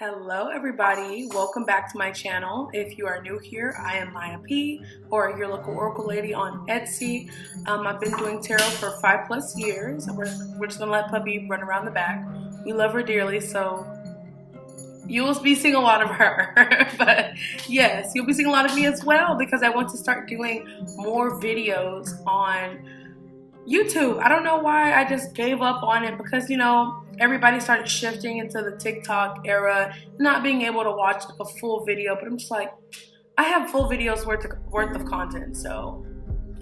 Hello everybody, welcome back to my channel. If you are new here, I am Miya P, or your local oracle lady on Etsy. I've been doing tarot for 5+ years. We're just gonna let puppy run around the back. We love her dearly, so you will be seeing a lot of her. But yes, you'll be seeing a lot of me as well, because I want to start doing more videos on YouTube. I don't know why I just gave up on it, because everybody started shifting into the TikTok era, not being able to watch a full video. But I'm just like, I have full videos worth of content, so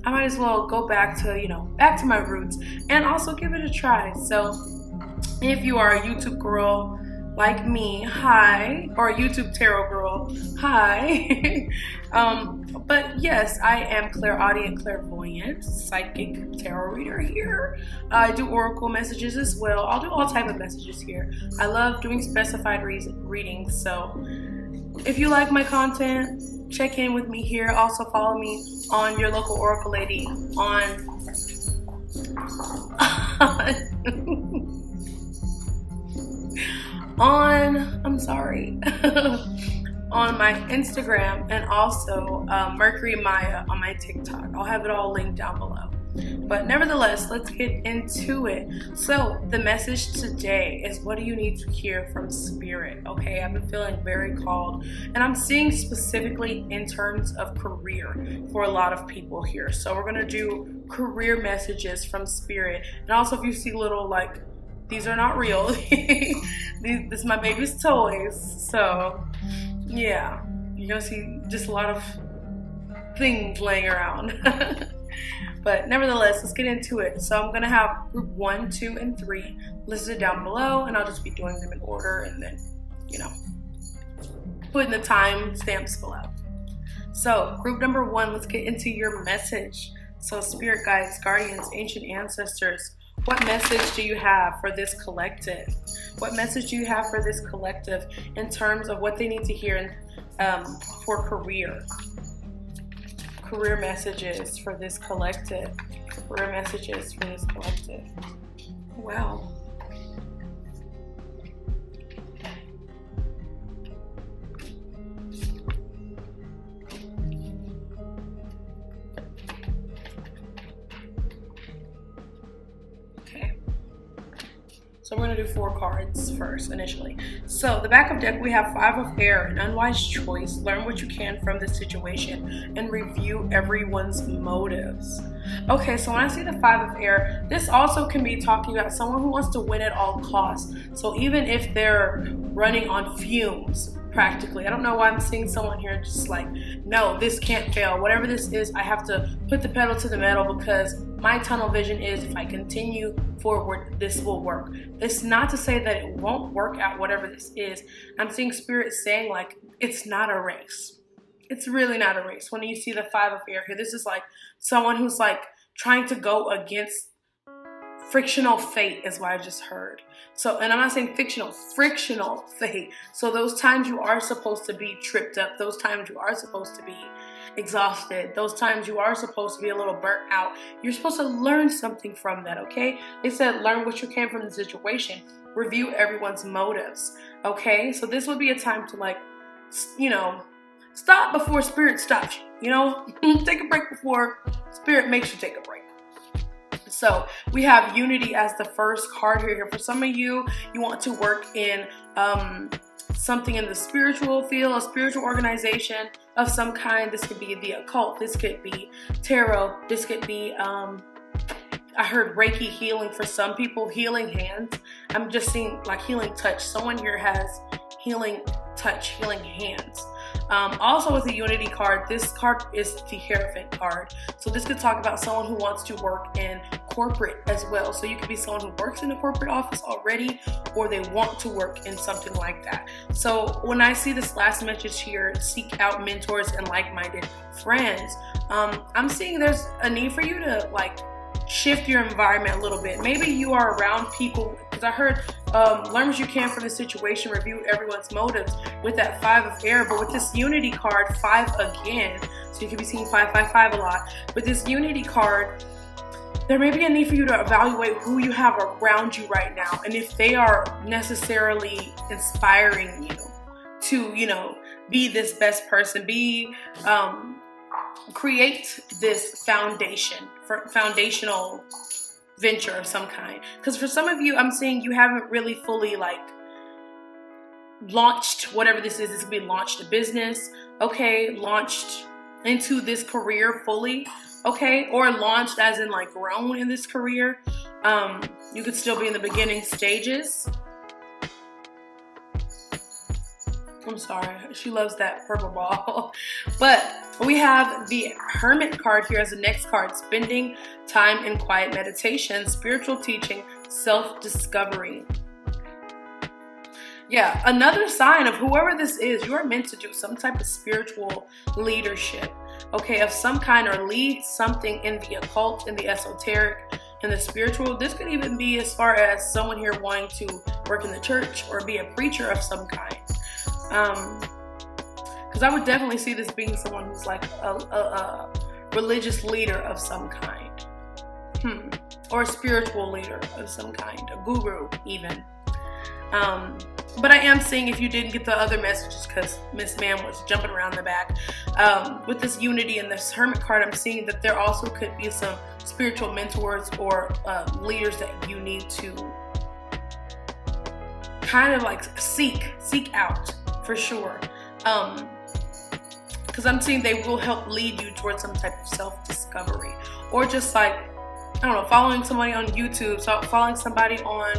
I might as well go back to my roots and also give it a try. So if you are a YouTube girl like me, hi, or a YouTube tarot girl, hi. But yes, I am clairaudient, clairvoyant, psychic tarot reader here. I do oracle messages as well. I'll do all type of messages here. I love doing specified readings, so if you like my content, check in with me here. Also follow me on your local oracle lady on on my Instagram, and also Mercury Maya on my TikTok. I'll have it all linked down below. But nevertheless, let's get into it. So the message today is, what do you need to hear from Spirit? Okay, I've been feeling very called, and I'm seeing specifically in terms of career for a lot of people here. So we're gonna do career messages from Spirit. And also, if you see little, these are not real. This is my baby's toys. So yeah, you're gonna see just a lot of things laying around. But nevertheless, let's get into it. So I'm gonna have group 1, 2, and 3 listed down below, and I'll just be doing them in order, and then putting the time stamps below. So group number 1, let's get into your message. So spirit guides, guardians, ancient ancestors, what message do you have for this collective? What message do you have for this collective in terms of what they need to hear for career? Career messages for this collective. Career messages for this collective. Wow. So we're going to do 4 cards first, initially. So the back of deck, we have 5 of air, an unwise choice. Learn what you can from this situation and review everyone's motives. Okay, so when I see the 5 of air, this also can be talking about someone who wants to win at all costs. So even if they're running on fumes, practically. I don't know why I'm seeing someone here just like, no, this can't fail. Whatever this is, I have to put the pedal to the metal, because my tunnel vision is, if I continue forward, this will work. It's not to say that it won't work out, whatever this is. I'm seeing Spirit saying, it's not a race. It's really not a race. When you see the 5 of air here, this is like someone who's trying to go against frictional fate, is what I just heard. So, and I'm not saying fictional, frictional fate. So those times you are supposed to be tripped up, those times you are supposed to be exhausted, those times you are supposed to be a little burnt out, you're supposed to learn something from that, okay? They said learn what you can from the situation, review everyone's motives, okay? So this would be a time to stop before Spirit stops you, take a break before Spirit makes you take a break. So we have unity as the first card here. For some of you, you want to work in something in the spiritual field, a spiritual organization of some kind. This could be the occult. This could be tarot. This could be, I heard Reiki healing for some people, healing hands. I'm just seeing healing touch. Someone here has healing touch, healing hands. Also with the unity card, this card is the Hierophant card. So this could talk about someone who wants to work in corporate as well. So you could be someone who works in a corporate office already, or they want to work in something like that. So when I see this last message here, seek out mentors and like-minded friends, I'm seeing there's a need for you to shift your environment a little bit. Maybe you are around people, because I heard learn what you can from the situation, review everyone's motives with that 5 of air. But with this unity card, 5 again, so you could be seeing 5, 5, 5 a lot. With this unity card, there may be a need for you to evaluate who you have around you right now and if they are necessarily inspiring you. to, be this best person, create this foundational venture of some kind. Because for some of you, I'm seeing you haven't really fully launched whatever this is. This could be launched a business, okay, launched into this career fully, okay, or launched as in grown in this career. You could still be in the beginning stages. I'm sorry, she loves that purple ball. But we have the Hermit card here as the next card. Spending time in quiet meditation, spiritual teaching, self-discovery. Yeah, another sign of whoever this is, you are meant to do some type of spiritual leadership, okay, of some kind, or lead something in the occult, in the esoteric, in the spiritual. This could even be as far as someone here wanting to work in the church or be a preacher of some kind. Because I would definitely see this being someone who's a religious leader of some kind, or a spiritual leader of some kind, a guru even. But I am seeing, if you didn't get the other messages because Miss Ma'am was jumping around the back, with this unity and this Hermit card, I'm seeing that there also could be some spiritual mentors or leaders that you need to kind of seek out for sure. Because I'm seeing they will help lead you towards some type of self-discovery, or just I don't know, following somebody on YouTube, following somebody on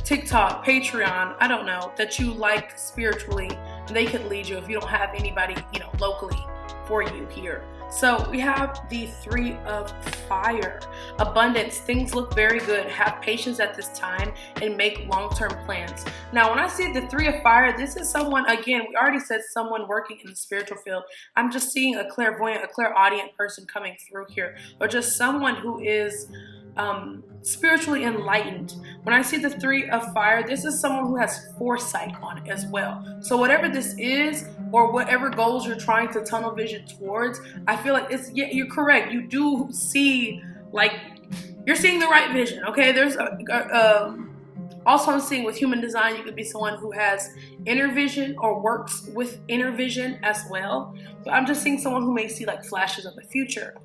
TikTok, Patreon, I don't know, that you like spiritually, and they could lead you if you don't have anybody, locally for you here. So we have the Three of Fire. Abundance. Things look very good. Have patience at this time and make long-term plans. Now, when I see the Three of Fire, this is someone, again, we already said someone working in the spiritual field. I'm just seeing a clairvoyant, a clairaudient person coming through here, or just someone who is spiritually enlightened. When I see the Three of Fire, this is someone who has foresight on it as well. So whatever this is, or whatever goals you're trying to tunnel vision towards, I feel like you're correct. You do see, you're seeing the right vision. Okay, there's also I'm seeing with human design, you could be someone who has inner vision or works with inner vision as well. But I'm just seeing someone who may see flashes of the future.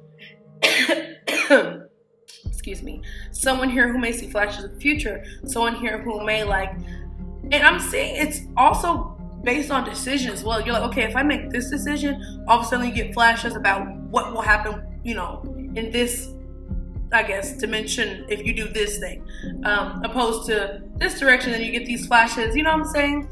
Excuse me. Someone here who may see flashes of the future. Someone here who may and I'm seeing it's also based on decision as well. You're okay, if I make this decision, all of a sudden you get flashes about what will happen, in this, I guess, dimension if you do this thing, opposed to this direction, and you get these flashes, you know what I'm saying?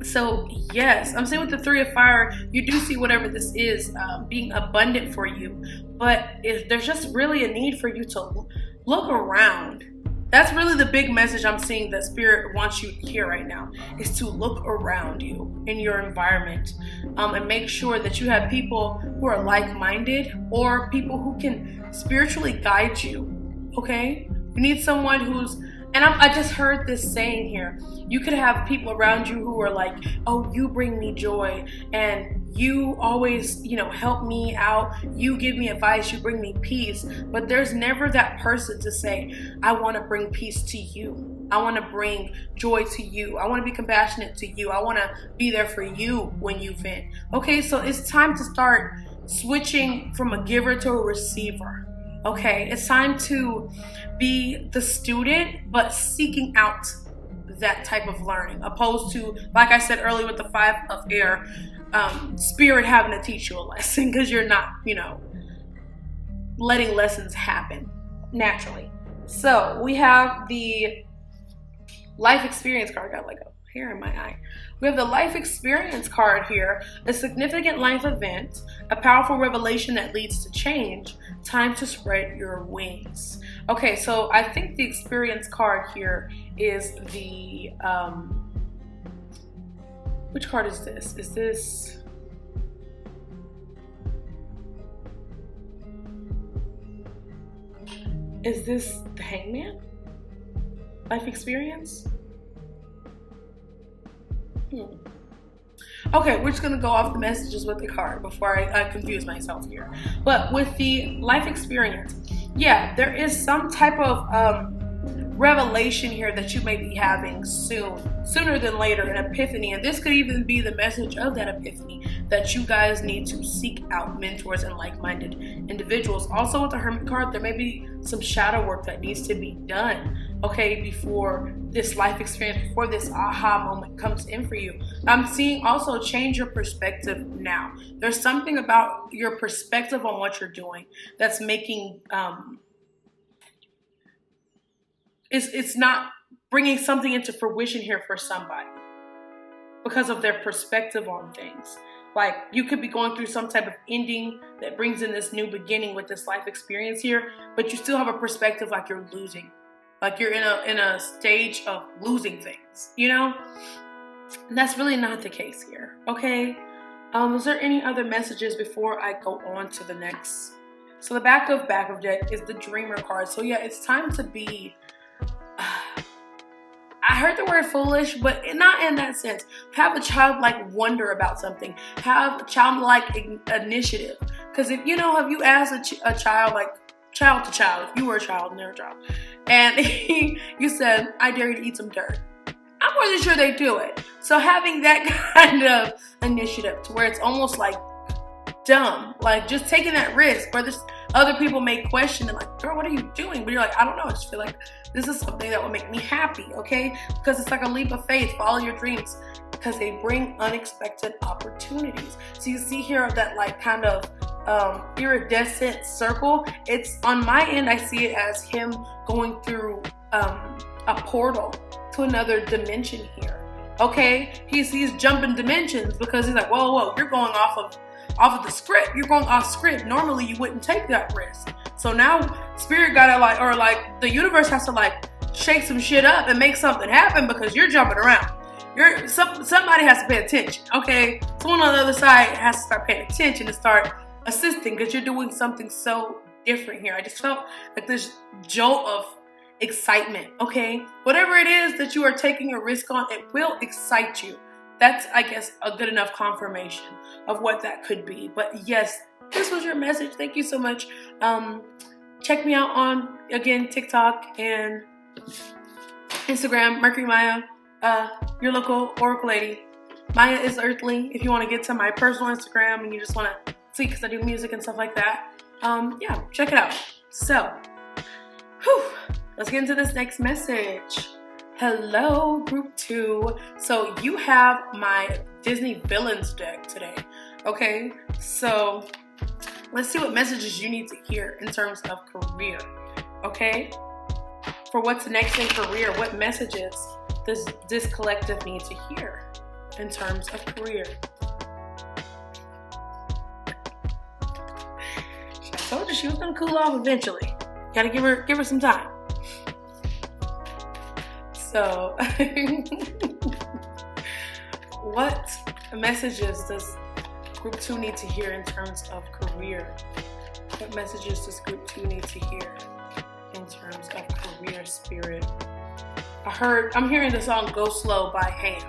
So yes, I'm saying with the Three of Fire, you do see whatever this is being abundant for you, but if there's just really a need for you to look around. That's really the big message I'm seeing that Spirit wants you to hear right now, is to look around you in your environment, and make sure that you have people who are like-minded, or people who can spiritually guide you, okay? You need someone who's, and I just heard this saying here, you could have people around you who are oh, you bring me joy, and you always, help me out, you give me advice, you bring me peace, but there's never that person to say, I want to bring peace to you, I want to bring joy to you, I want to be compassionate to you, I want to be there for you when you vent. Okay, so it's time to start switching from a giver to a receiver. Okay, it's time to be the student, but seeking out that type of learning, opposed to, like I said earlier with the Five of Air, Spirit having to teach you a lesson because you're not, letting lessons happen naturally. So we have the Life Experience card. Got a hair in my eye. We have the Life Experience card here. A significant life event, a powerful revelation that leads to change. Time to spread your wings. Okay, so I think the Experience card here is the which card is this? Is this the Hangman? Life Experience? Okay, we're just gonna go off the messages with the card before I confuse myself here. But with the Life Experience, yeah, there is some type of revelation here that you may be having sooner than later, an epiphany. And this could even be the message of that epiphany, that you guys need to seek out mentors and like-minded individuals. Also with the Hermit card, there may be some shadow work that needs to be done, okay, before this life experience, before this aha moment comes in for you. I'm seeing also change your perspective now. There's something about your perspective on what you're doing that's making it's not bringing something into fruition here for somebody because of their perspective on things. Like, you could be going through some type of ending that brings in this new beginning with this life experience here, but you still have a perspective like you're losing, like you're in a stage of losing things, you know? And that's really not the case here, okay? Is there any other messages before I go on to the next? So the back of deck is the Dreamer card. So yeah, it's time to be, I heard the word foolish, but not in that sense. Have a childlike wonder about something. Have childlike initiative. Because if you asked a child, like child to child, if you were a child and they're a child, and you said, I dare you to eat some dirt, I'm more than sure they do it. So having that kind of initiative to where it's almost like dumb, like just taking that risk, where there's other people may question and like, girl, what are you doing? But you're like, I don't know, I just feel like this is something that will make me happy, okay? Because it's like a leap of faith. Follow your dreams because they bring unexpected opportunities. So you see here that like kind of iridescent circle. It's on my end, I see it as him going through a portal to another dimension here, okay? He's jumping dimensions because he's like, whoa, you're going off of the script. You're going off script. Normally you wouldn't take that risk. So now spirit gotta the universe has to shake some shit up and make something happen because you're jumping around. Somebody has to pay attention, okay? Someone on the other side has to start paying attention and start assisting because you're doing something so different here. I just felt like this jolt of excitement, okay? Whatever it is that you are taking a risk on, it will excite you. That's, I guess, a good enough confirmation of what that could be. But yes, this was your message. Thank you so much. Check me out on, again, TikTok and Instagram, Mercury Maya, your local oracle lady. Maya is Earthly. If you want to get to my personal Instagram and you just want to see, because I do music and stuff like that, yeah, check it out. So, let's get into this next message. Hello, group 2. So you have my Disney villains deck today. Okay, so let's see what messages you need to hear in terms of career. Okay, for what's next in career, what messages does this collective need to hear in terms of career? I told you she was gonna cool off eventually. Gotta give her some time. So, what messages does group 2 need to hear in terms of career? What messages does group 2 need to hear in terms of career, spirit? I'm hearing the song Go Slow by Ham.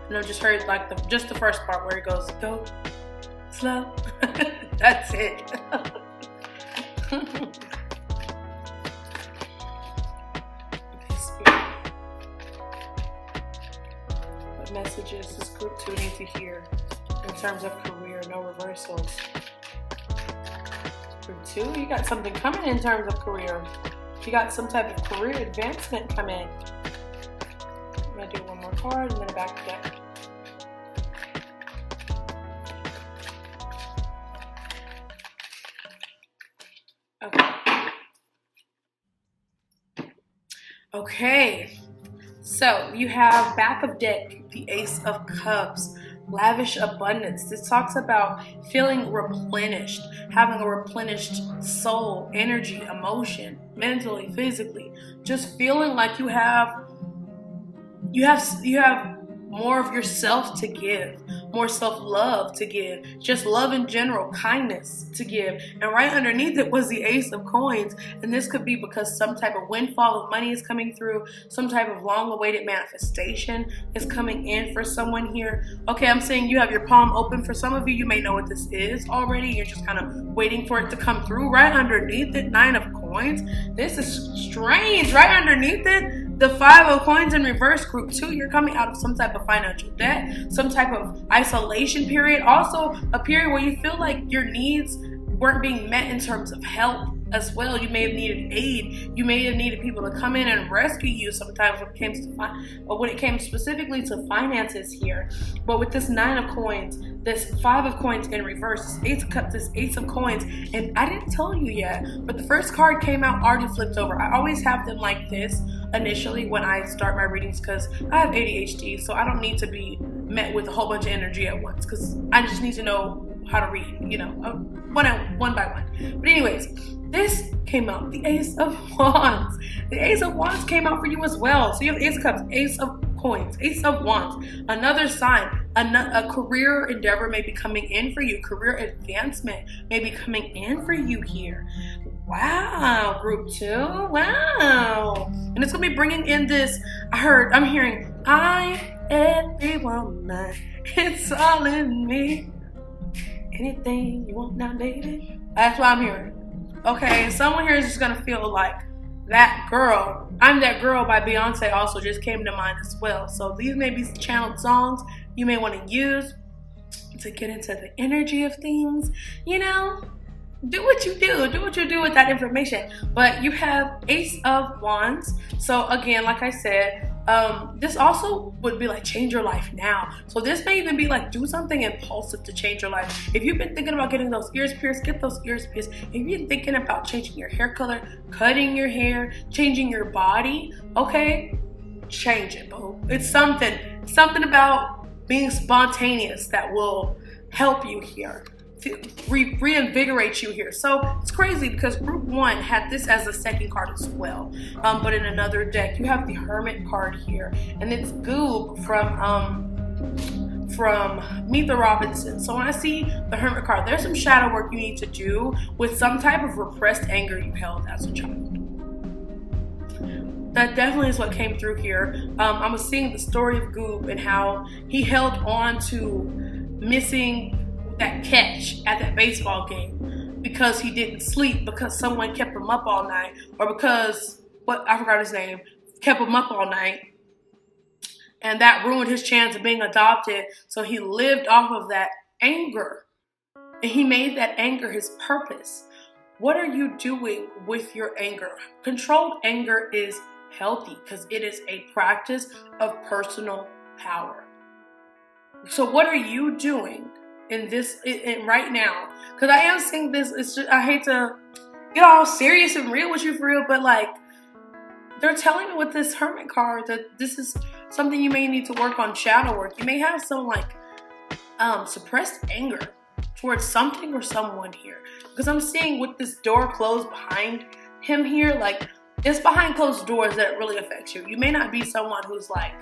And I just heard just the first part where it goes, go slow. That's it. Messages this group 2 need to hear in terms of career, no reversals. Group 2, you got something coming in terms of career. You got some type of career advancement coming. I'm gonna do one more card and then back to deck. Okay. So you have back of deck, the Ace of Cups, lavish abundance. This talks about feeling replenished, having a replenished soul, energy, emotion, mentally, physically, just feeling like you have more of yourself to give, more self-love to give, just love in general, kindness to give. And right underneath it was the Ace of Coins. And this could be because some type of windfall of money is coming through, some type of long-awaited manifestation is coming in for someone here. Okay, I'm saying you have your palm open. For some of you, you may know what this is already. You're just kind of waiting for it to come through. Right underneath it, 9 of Coins. coins. This is strange. Right underneath it, the 5 of coins in reverse, group 2. You're coming out of some type of financial debt, some type of isolation period. Also, a period where you feel like your needs weren't being met in terms of help as well. You may have needed aid. You may have needed people to come in and rescue you sometimes when it came specifically to finances here. But with this 9 of coins, this 5 of coins in reverse, this 8 of cups, this Ace of coins, and I didn't tell you yet, but the first card came out already flipped over. I always have them like this initially when I start my readings because I have ADHD, so I don't need to be met with a whole bunch of energy at once because I just need to know how to read, one by one. But anyways, this came out, the Ace of Wands. The Ace of Wands came out for you as well. So you have Ace of Cups, Ace of Coins, Ace of Wands. Another sign, a career endeavor may be coming in for you. Career advancement may be coming in for you here. Wow, group 2. Wow. And it's going to be bringing in this, I'm hearing, I every woman, it's all in me. Anything you want now, baby. That's what I'm hearing. Okay, someone here is just gonna feel like that girl. I'm That Girl by Beyonce also just came to mind as well. So these may be channeled songs you may want to use to get into the energy of things. Do what you do with that information. But you have Ace of Wands. So again, like I said, this also would be like change your life now. So this may even be like do something impulsive to change your life. If you've been thinking about getting those ears pierced, get those ears pierced. If you've been thinking about changing your hair color, cutting your hair, changing your body, okay, change it, boo. It's something about being spontaneous that will help you here, to reinvigorate you here. So it's crazy because group 1 had this as a second card as well, but in another deck you have the Hermit card here, and it's Goob from Meet the Robinson. So when I see the Hermit card, there's some shadow work you need to do with some type of repressed anger you held as a child. That definitely is what came through here. I was seeing the story of Goob and how he held on to missing that catch at that baseball game because he didn't sleep, because someone kept him up all night, or because I forgot his name, kept him up all night, and that ruined his chance of being adopted. So he lived off of that anger, and he made that anger his purpose. What are you doing with your anger? Controlled anger is healthy because it is a practice of personal power. So what are you doing in this right now? Because I am seeing this, it's just, I hate to get all serious and real with you for real, but like they're telling me with this Hermit card that this is something you may need to work on, shadow work. You may have some like suppressed anger towards something or someone here, because I'm seeing with this door closed behind him here, like it's behind closed doors that it really affects you. You may not be someone who's like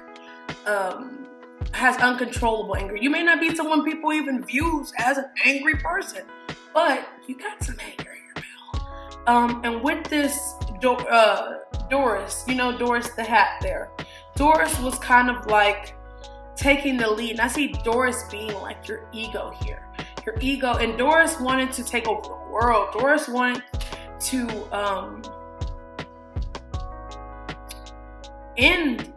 has uncontrollable anger. You may not be someone people even views as an angry person, but you got some anger in your mouth. And with this Doris, Doris the hat there. Doris was kind of like taking the lead. And I see Doris being like your ego here. Your ego. And Doris wanted to take over the world. Doris wanted to end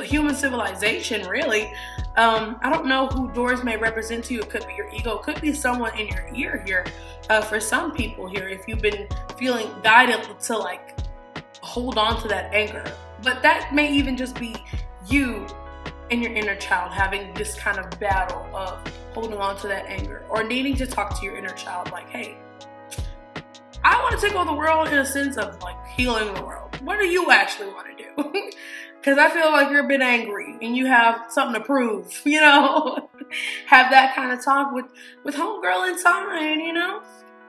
human civilization, really. I don't know who Doris may represent to you. It could be your ego. It could be someone in your ear here. For some people here, if you've been feeling guided to like hold on to that anger. But that may even just be you and your inner child having this kind of battle of holding on to that anger, or needing to talk to your inner child like, hey, I want to take over the world in a sense of like healing the world. What do you actually want to do? Because I feel like you're a bit angry and you have something to prove, have that kind of talk with homegirl inside,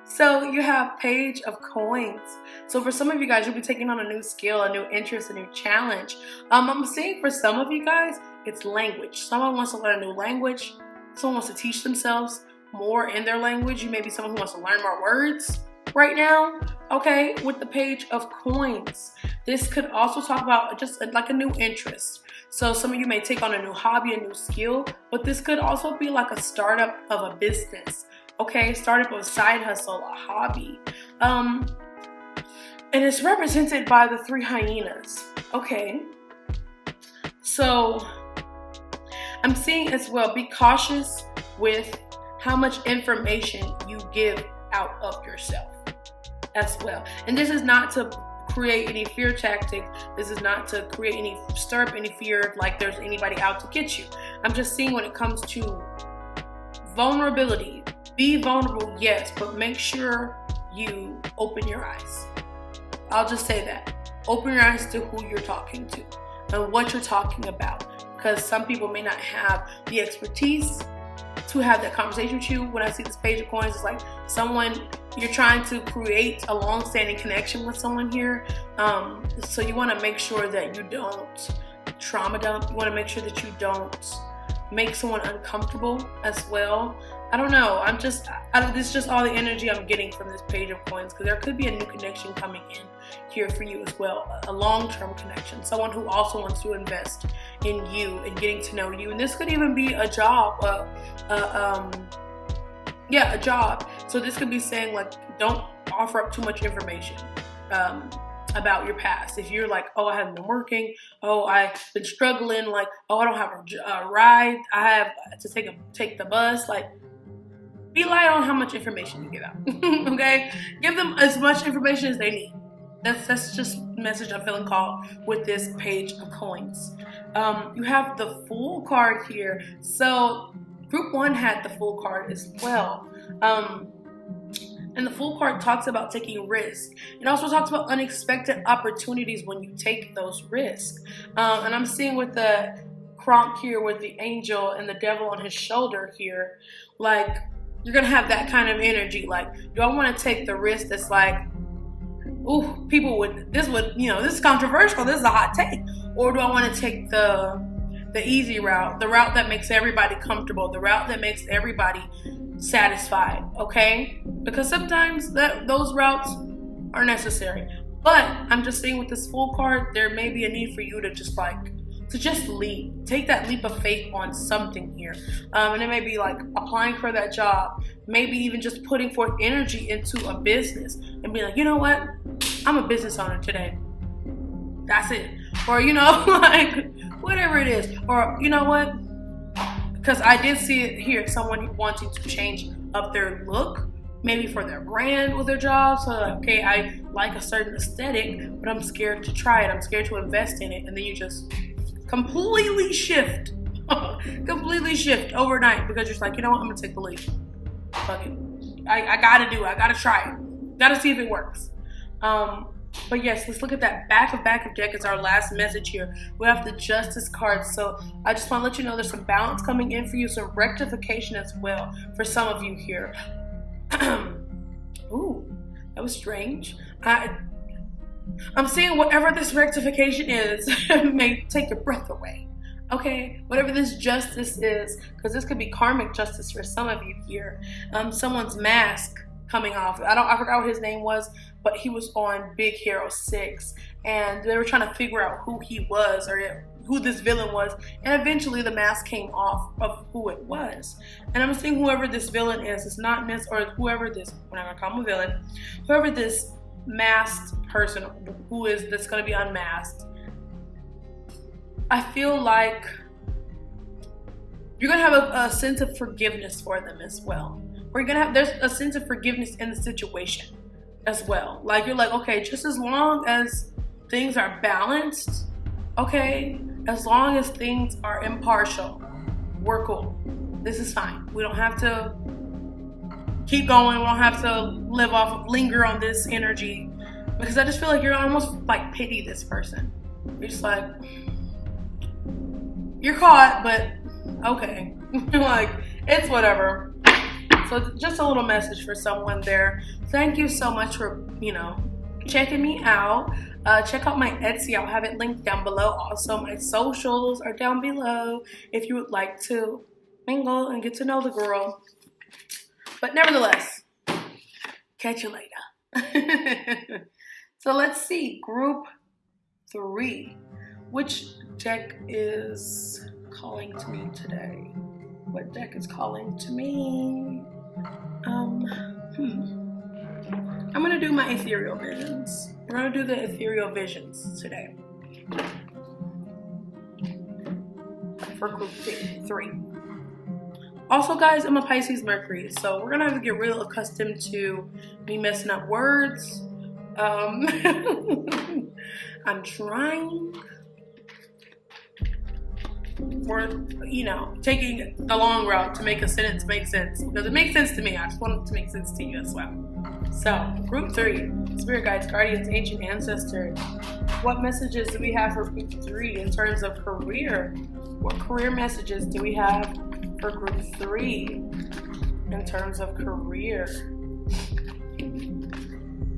So you have Page of Coins. So for some of you guys, you'll be taking on a new skill, a new interest, a new challenge. I'm seeing for some of you guys, it's language. Someone wants to learn a new language. Someone wants to teach themselves more in their language. You may be someone who wants to learn more words right now, okay, with the Page of Coins. This could also talk about just like a new interest. So some of you may take on a new hobby, a new skill, but this could also be like a startup of a business, okay, startup of a side hustle, a hobby. And it's represented by the 3 hyenas. Okay. So I'm seeing as well, be cautious with how much information you give out of yourself as well. And this is not to create any fear tactic. This is not to create any, stir up any fear like there's anybody out to get you. I'm just seeing when it comes to vulnerability, be vulnerable, yes, but make sure you open your eyes. I'll just say that. Open your eyes to who you're talking to and what you're talking about, because some people may not have the expertise to have that conversation with you. When I see this page of coins, it's like someone, you're trying to create a long-standing connection with someone here. So you want to make sure that you don't trauma dump. You want to make sure that you don't make someone uncomfortable as well. I don't know. This is just all the energy I'm getting from this page of coins, because there could be a new connection coming in here for you as well, a long-term connection, someone who also wants to invest in you and getting to know you. And this could even be a job, a job. So this could be saying, like, don't offer up too much information about your past. If you're like, oh, I haven't been working, oh, I've been struggling, like, oh, I don't have a ride, I have to take the bus, like, be light on how much information you give out. Okay, give them as much information as they need. That's just a message I'm feeling called with this page of coins. You have the Fool card here. So group 1 had the Fool card as well. And the Fool card talks about taking risks. It also talks about unexpected opportunities when you take those risks. And I'm seeing with the Kronk here with the angel and the devil on his shoulder here, like, you're going to have that kind of energy. Like, do I want to take the risk that's like, ooh, this is controversial, this is a hot take? Or do I want to take the easy route, the route that makes everybody comfortable, the route that makes everybody satisfied, okay? Because sometimes those routes are necessary. But I'm just saying with this Fool card, there may be a need for you to just leap. Take that leap of faith on something here. And it may be like applying for that job, maybe even just putting forth energy into a business and be like, you know what? I'm a business owner today. That's it. Or, like whatever it is. Or, you know what? Because I did see it here, someone wanting to change up their look, maybe for their brand with their job. So like, okay, I like a certain aesthetic, but I'm scared to try it. I'm scared to invest in it. And then you just completely shift overnight because you're just like, you know what, I'm gonna take the leap. Fuck it. I gotta try it. Gotta see if it works. But yes, let's look at that back of deck as our last message here. We have the Justice card. So I just want to let you know there's some balance coming in for you, some rectification as well for some of you here. Ooh, that was strange. I'm seeing whatever this rectification is may take your breath away. Okay, whatever this justice is, because this could be karmic justice for some of you here. Someone's mask coming off. I forgot what his name was, but he was on Big Hero 6, and they were trying to figure out who he was or who this villain was, and eventually the mask came off of who it was. And I'm seeing whoever this villain is, it's not Miss, or whoever this, we're not gonna call him a villain, whoever this masked person that's gonna be unmasked, I feel like you're gonna have a sense of forgiveness for them as well. There's a sense of forgiveness in the situation as well. Like, you're like, okay, just as long as things are balanced, okay, as long as things are impartial, we're cool. This is fine. We don't have to keep going. We don't have to linger on this energy, because I just feel like you're almost like pity this person. You're just like, you're caught, but okay. Like, it's whatever. So just a little message for someone there. Thank you so much for, checking me out. Check out my Etsy. I'll have it linked down below. Also, my socials are down below if you would like to mingle and get to know the girl. But nevertheless, catch you later. So let's see, group 3. Which deck is calling to me today? What deck is calling to me? I'm gonna do my ethereal visions We're going to do the ethereal visions today for group 3. Also, guys, I'm a Pisces Mercury, so we're going to have to get real accustomed to me messing up words. I'm trying. We're, taking the long route to make a sentence make sense. Because it makes sense to me. I just want it to make sense to you as well. So, group 3, spirit guides, guardians, ancient ancestors. What messages do we have for group 3 in terms of career? What career messages do we have for group 3 in terms of career?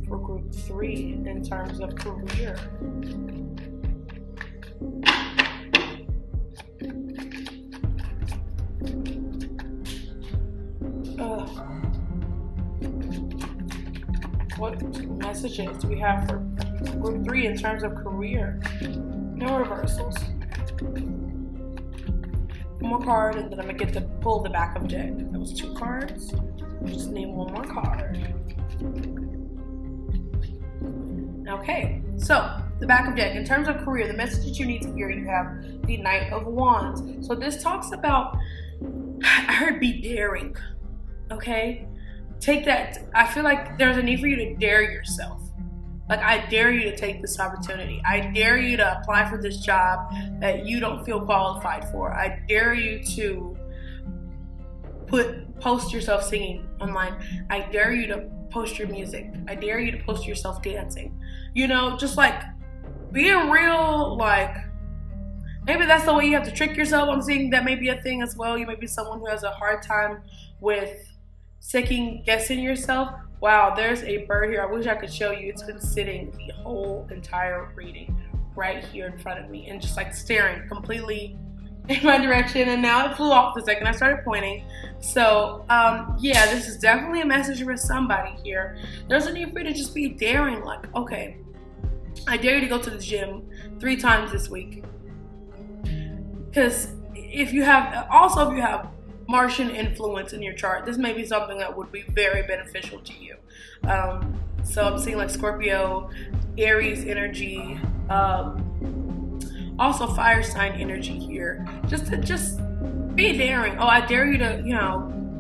For group 3 in terms of career. What messages do we have for group 3 in terms of career? No reversals. One more card, and then I'm gonna get to pull the back of deck. That was 2 cards. I just need one more card. Okay, so the back of deck. In terms of career, the message that you need to hear, you have the Knight of Wands. So this talks about, I heard, be daring. Okay? Take that. I feel like there's a need for you to dare yourself. Like, I dare you to take this opportunity. I dare you to apply for this job that you don't feel qualified for. I dare you to post yourself singing online. I dare you to post your music. I dare you to post yourself dancing. Just like being real, like maybe that's the way you have to trick yourself. I'm seeing that may be a thing as well. You may be someone who has a hard time with second guessing yourself. Wow, there's a bird here. I wish I could show you. It's been sitting the whole entire reading right here in front of me and just like staring completely in my direction, and now it flew off the second I started pointing. So yeah, this is definitely a message for somebody here. There's a need for you to just be daring. Like, okay, I dare you to go to the gym 3 times this week. Because if you have Martian influence in your chart, this may be something that would be very beneficial to you. So I'm seeing like Scorpio, Aries energy, also fire sign energy here. Just be daring. Oh, I dare you to,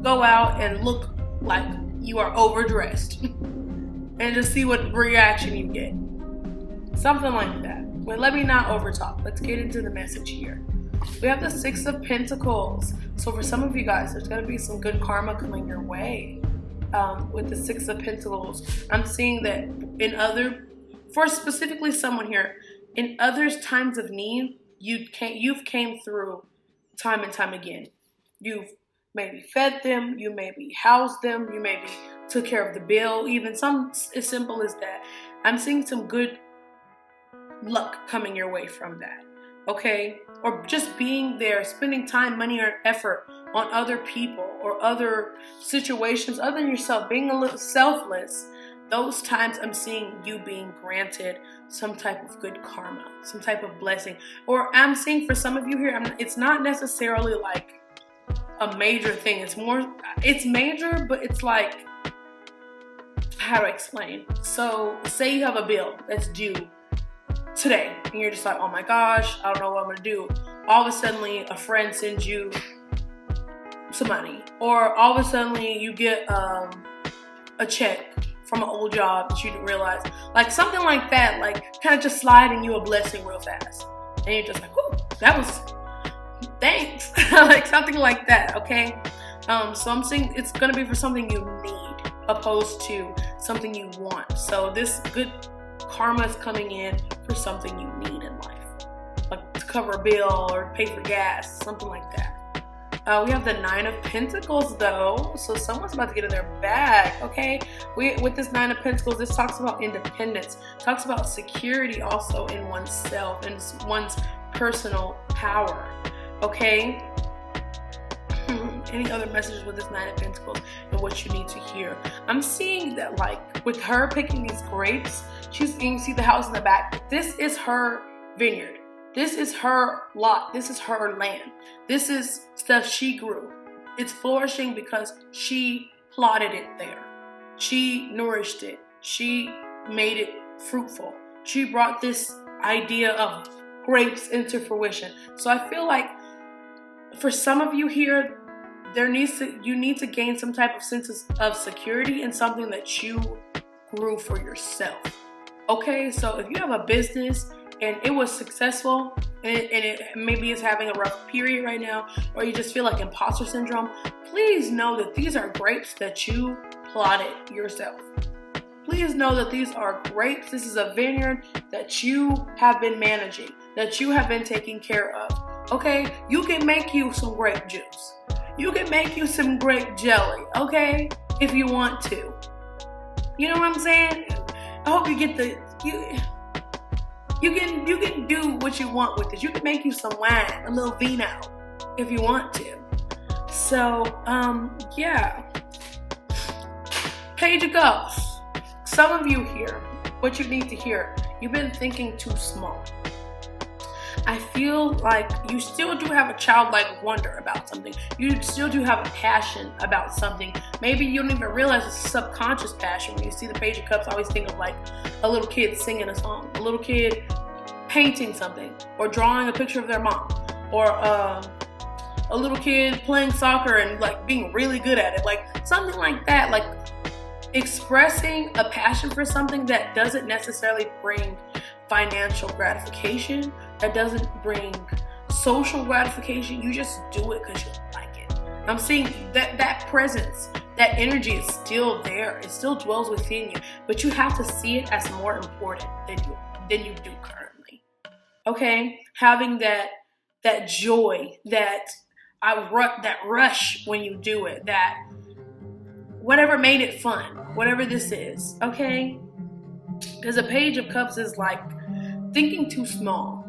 go out and look like you are overdressed and just see what reaction you get. Something like that. But let me not overtalk. Let's get into the message here. We have the 6 of Pentacles. So for some of you guys, there's going to be some good karma coming your way with the 6 of Pentacles. I'm seeing that for specifically someone here, in others' times of need, you've came through time and time again. You've maybe fed them, you maybe housed them, you maybe took care of the bill, even some as simple as that. I'm seeing some good luck coming your way from that. Okay? Or just being there, spending time, money, or effort on other people or other situations other than yourself, being a little selfless. Those times I'm seeing you being granted some type of good karma, some type of blessing. Or I'm seeing for some of you here, it's not necessarily like a major thing. It's major, but it's like, how do I explain? So say you have a bill that's due today and you're just like, oh my gosh, I don't know what I'm gonna do. All of a sudden a friend sends you some money, or all of a sudden you get a check from an old job that you didn't realize, like something like that, like kind of just sliding you a blessing real fast, and you're just like, whoo, that was thanks. Like something like that. Okay, so I'm saying it's gonna be for something you need opposed to something you want. So this good karma is coming in for something you need in life, like to cover a bill or pay for gas, something like that. We have the 9 of Pentacles though, so someone's about to get in their bag. Okay, with this 9 of Pentacles, this talks about independence, talks about security also in oneself and one's personal power. Okay, any other messages with this 9 of Pentacles and what you need to hear? I'm seeing that, like with her picking these grapes, you can see the house in the back. This is her vineyard. This is her lot. This is her land. This is stuff she grew. It's flourishing because she plotted it there. She nourished it. She made it fruitful. She brought this idea of grapes into fruition. So I feel like for some of you here, you need to gain some type of sense of security in something that you grew for yourself. Okay, so if you have a business and it was successful and it maybe is having a rough period right now, or you just feel like imposter syndrome, please know that these are grapes that you plotted yourself. Please know that these are grapes. This is a vineyard that you have been managing, that you have been taking care of. Okay, you can make you some grape juice. You can make you some grape jelly, okay, if you want to. You know what I'm saying? I hope you get you can do what you want with it. You can make you some wine, a little vino, if you want to. So, yeah. Page of Cups. Some of you here, what you need to hear, you've been thinking too small. I feel like you still do have a childlike wonder about something. You still do have a passion about something. Maybe you don't even realize it's a subconscious passion. When you see the Page of Cups, I always think of like a little kid singing a song, a little kid painting something, or drawing a picture of their mom, or a little kid playing soccer and like being really good at it, like something like that. Like expressing a passion for something that doesn't necessarily bring financial gratification, that doesn't bring social gratification. You just do it because you like it. I'm seeing that presence, that energy is still there. It still dwells within you, but you have to see it as more important than you do currently. Okay, having that joy, that rush when you do it, that whatever made it fun, whatever this is, okay? Because a Page of Cups is like thinking too small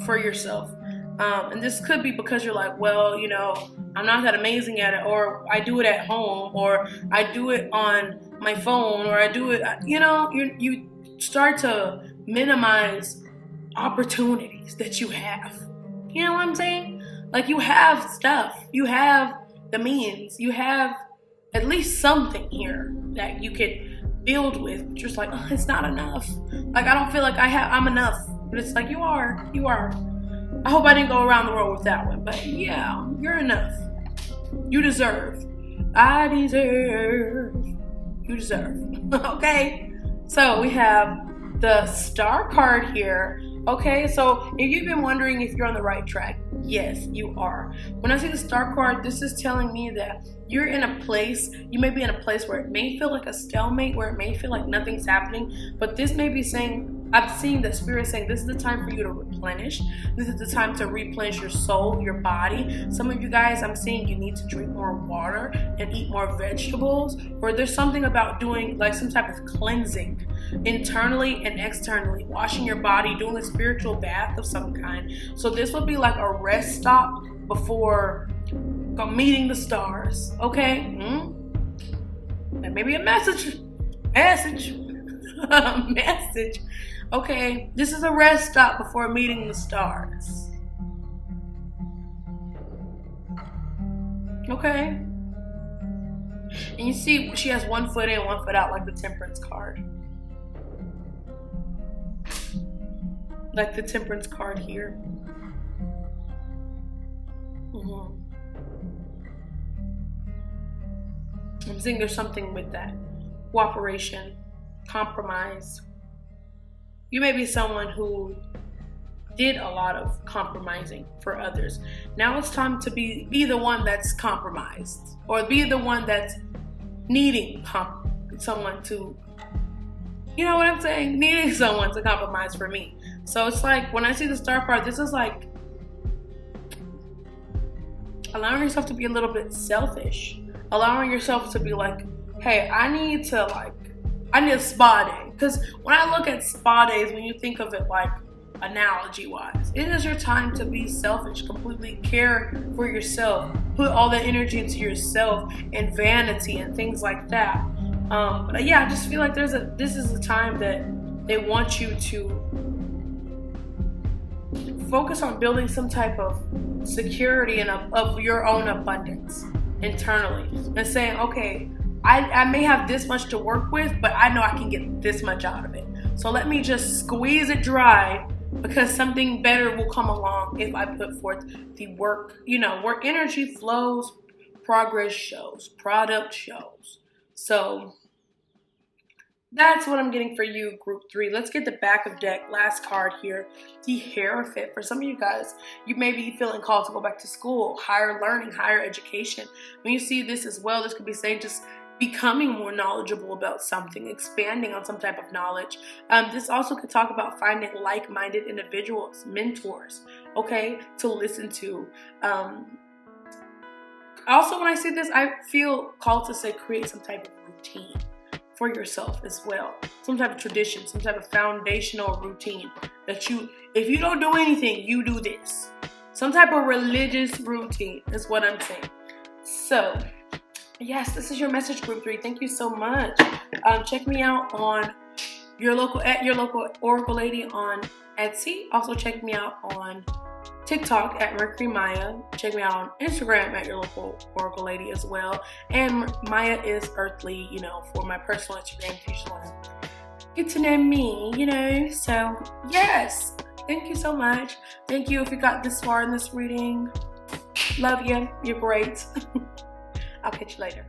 for yourself. And this could be because you're like, well, you know, I'm not that amazing at it, or I do it at home, or I do it on my phone, or I do it, you know, you start to minimize opportunities that you have. You know what I'm saying? Like you have stuff, you have the means, you have at least something here that you could build with. But you're just like, oh, it's not enough. Like I don't feel like I'm enough. But it's like you are. I hope I didn't go around the world with that one. But yeah, you're enough. You deserve. I deserve. You deserve. Okay? So we have the Star card here. Okay, so if you've been wondering if you're on the right track, yes, you are. When I see the Star card, this is telling me that you're in a place, you may be in a place where it may feel like a stalemate, where it may feel like nothing's happening, but this may be saying, I'm seeing the Spirit saying this is the time for you to replenish. This is the time to replenish your soul, your body. Some of you guys, I'm seeing you need to drink more water and eat more vegetables, or there's something about doing like some type of cleansing internally and externally, washing your body, doing a spiritual bath of some kind. So this would be like a rest stop before meeting the stars, okay? And maybe a message. Okay, this is a rest stop before meeting the stars. Okay. And you see she has one foot in, one foot out, like the Temperance card. Like the Temperance card here. I'm seeing there's something with that. Cooperation, compromise. You may be someone who did a lot of compromising for others. Now it's time to be the one that's compromised, or be the one that's needing someone to, you know what I'm saying? Needing someone to compromise for me. So it's like when I see the Star card, this is like allowing yourself to be a little bit selfish. Allowing yourself to be like, hey, I need a spa day. Because when I look at spa days, when you think of it like analogy wise, it is your time to be selfish, completely care for yourself, put all that energy into yourself and vanity and things like that. But yeah, I just feel like this is a time that they want you to focus on building some type of security and of your own abundance internally, and saying, okay, I may have this much to work with, but I know I can get this much out of it. So let me just squeeze it dry, because something better will come along if I put forth the work. You know, where energy flows, progress shows, product shows. So that's what I'm getting for you, group 3. Let's get the back of deck. Last card here, the Hierophant. For some of you guys, you may be feeling called to go back to school, higher learning, higher education. When you see this as well, this could be saying just becoming more knowledgeable about something, expanding on some type of knowledge. This also could talk about finding like-minded individuals, mentors, okay, to listen to. Also, when I see this, I feel called to say create some type of routine for yourself as well. Some type of tradition, some type of foundational routine that you, if you don't do anything, you do this. Some type of religious routine is what I'm saying. So, yes, this is your message, group 3. Thank you so much. Check me out on your local Oracle Lady on Etsy. Also check me out on TikTok at Mercury Maya. Check me out on Instagram at your local Oracle Lady as well. And Maya is Earthly, you know, for my personal Instagram if you just want to get to know me, you know. So, yes, thank you so much. Thank you if you got this far in this reading. Love you. You're great. I'll catch you later.